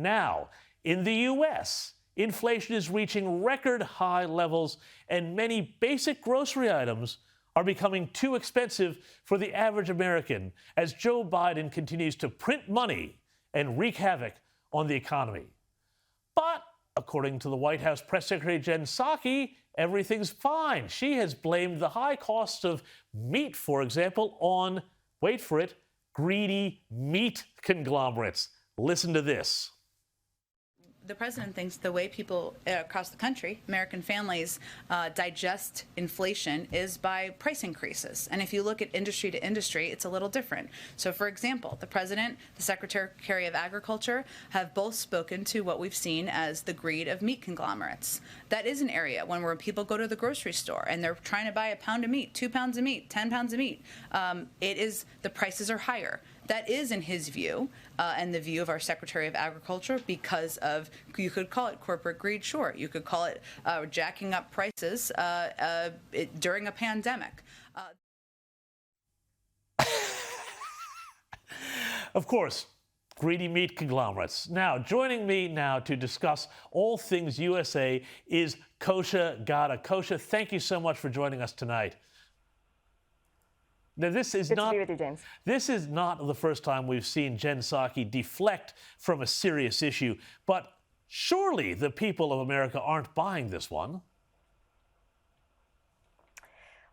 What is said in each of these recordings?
Now, in the U.S., inflation is reaching record high levels, and many basic grocery items are becoming too expensive for the average American as Joe Biden continues to print money and wreak havoc on the economy. But according to the White House Press Secretary Jen Psaki, everything's fine. She has blamed the high costs of meat, for example, on, wait for it, greedy meat conglomerates. Listen to this. The president thinks the way people across the country, American families, digest inflation is by price increases. And if you look at industry to industry, it's a little different. So, for example, the president, the Secretary of Agriculture have both spoken to what we've seen as the greed of meat conglomerates. That is an area where people go to the grocery store and they're trying to buy a pound of meat, 2 pounds of meat, 10 pounds of meat. The prices are higher. That is, in his view, and the view of our Secretary of Agriculture, because of, you could call it corporate greed, sure. You could call it jacking up prices during a pandemic. Of course, greedy meat conglomerates. Now, joining me now to discuss all things USA is Kosha Gada. Kosha, thank you so much for joining us tonight. Now, this is not the first time we've seen Jen Psaki deflect from a serious issue, but surely the people of America aren't buying this one.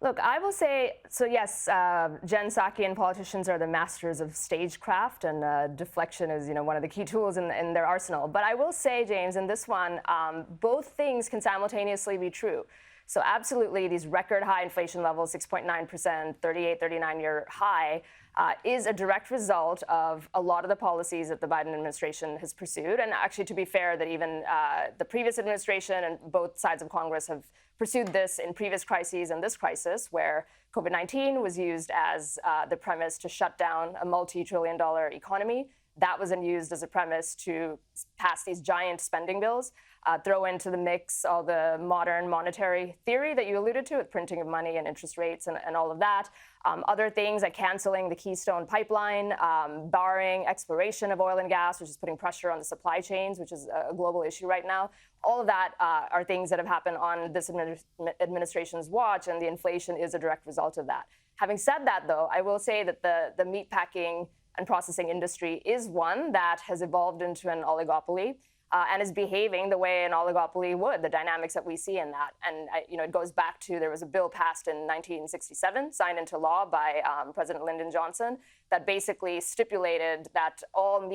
Look, I will say, so yes, Jen Psaki and politicians are the masters of stagecraft, and deflection is, one of the key tools in their arsenal. But I will say, James, in this one, both things can simultaneously be true. So absolutely, these record high inflation levels, 6.9%, 38, 39-year high, is a direct result of a lot of the policies that the Biden administration has pursued. And actually, to be fair, that even the previous administration and both sides of Congress have pursued this in previous crises and this crisis, where COVID-19 was used as the premise to shut down a multi-trillion-dollar economy. That was then used as a premise to pass these giant spending bills, throw into the mix all the modern monetary theory that you alluded to, with printing of money and interest rates and all of that. Other things like canceling the Keystone pipeline, barring exploration of oil and gas, which is putting pressure on the supply chains, which is a global issue right now. All of that are things that have happened on this administration's watch, and the inflation is a direct result of that. Having said that, though, I will say that the meatpacking and processing industry is one that has evolved into an oligopoly and is behaving the way an oligopoly would, the dynamics that we see in that. And, it goes back to, there was a bill passed in 1967, signed into law by President Lyndon Johnson, that basically stipulated that all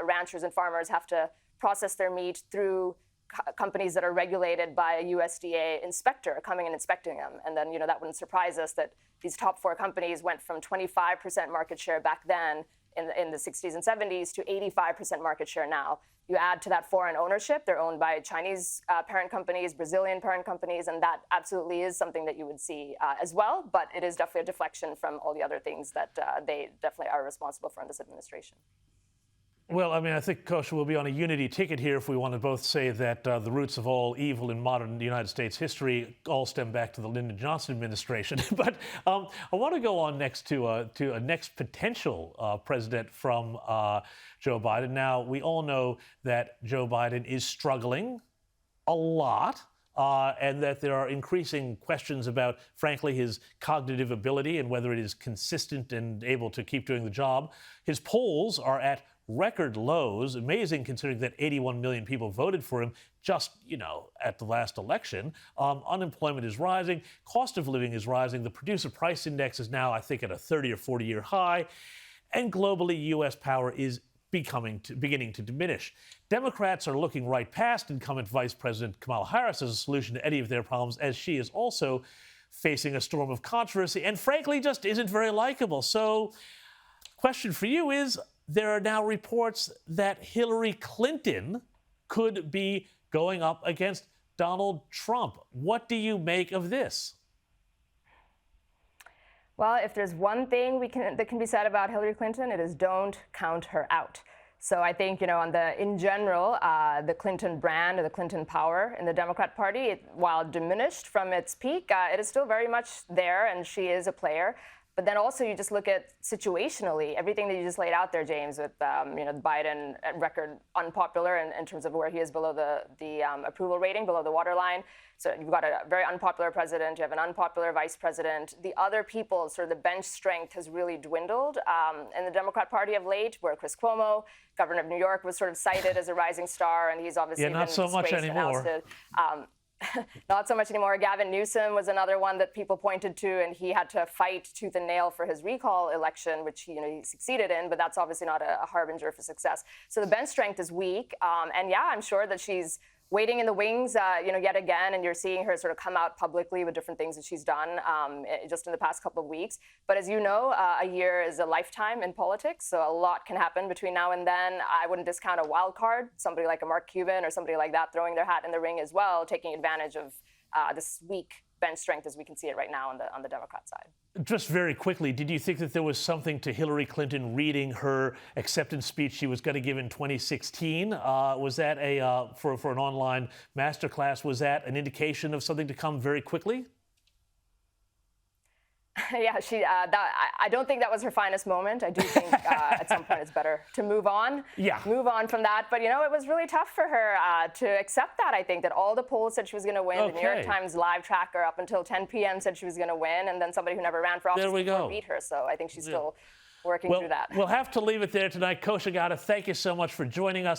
ranchers and farmers have to process their meat through companies that are regulated by a USDA inspector coming and inspecting them. And then, that wouldn't surprise us that these top 4 companies went from 25% market share back then in the 60s and 70s to 85% market share now. You add to that foreign ownership, they're owned by Chinese parent companies, Brazilian parent companies, and that absolutely is something that you would see as well. But it is definitely a deflection from all the other things that they definitely are responsible for in this administration. Well, I think, Kosha, we'll be on a unity ticket here if we want to both say that the roots of all evil in modern United States history all stem back to the Lyndon Johnson administration. But I want to go on next to a next potential president from Joe Biden. Now, we all know that Joe Biden is struggling a lot. And that there are increasing questions about, frankly, his cognitive ability and whether it is consistent and able to keep doing the job. His polls are at record lows, amazing considering that 81 million people voted for him just, at the last election. Unemployment is rising, cost of living is rising, the producer price index is now, I think, at a 30 or 40-year high, and globally, U.S. power is beginning to diminish. Democrats are looking right past incumbent Vice President Kamala Harris as a solution to any of their problems, as she is also facing a storm of controversy and, frankly, just isn't very likable. So, question for you is, there are now reports that Hillary Clinton could be going up against Donald Trump. What do you make of this? Well, if there's one thing that can be said about Hillary Clinton, it is don't count her out. So I think, in general, the Clinton brand or the Clinton power in the Democrat Party, while diminished from its peak, it is still very much there, and she is a player. But then also you just look at situationally, everything that you just laid out there, James, with Biden record unpopular in terms of where he is below the approval rating, below the waterline. So you've got a very unpopular president, you have an unpopular vice president. The other people, sort of the bench strength has really dwindled in the Democrat Party of late, where Chris Cuomo, governor of New York, was sort of cited as a rising star, and he's obviously not so much anymore. Not so much anymore. Gavin Newsom was another one that people pointed to, and he had to fight tooth and nail for his recall election, which he succeeded in, but that's obviously not a harbinger for success. So the bench strength is weak, and yeah, I'm sure that she's waiting in the wings, yet again, and you're seeing her sort of come out publicly with different things that she's done just in the past couple of weeks. But as you know, a year is a lifetime in politics, so a lot can happen between now and then. I wouldn't discount a wild card, somebody like a Mark Cuban or somebody like that throwing their hat in the ring as well, taking advantage of this weak bench strength as we can see it right now on the Democrat side. Just very quickly, did you think that there was something to Hillary Clinton reading her acceptance speech she was going to give in 2016? Was that for an online masterclass? Was that an indication of something to come very quickly? Yeah, I don't think that was her finest moment. I do think at some point it's better to move on. Yeah. Move on from that. But, it was really tough for her to accept that, I think, that all the polls said she was going to win. Okay. The New York Times live tracker up until 10 p.m. said she was going to win. And then somebody who never ran for office before beat her. So I think she's still working through that. We'll have to leave it there tonight. Kosha Gada, thank you so much for joining us.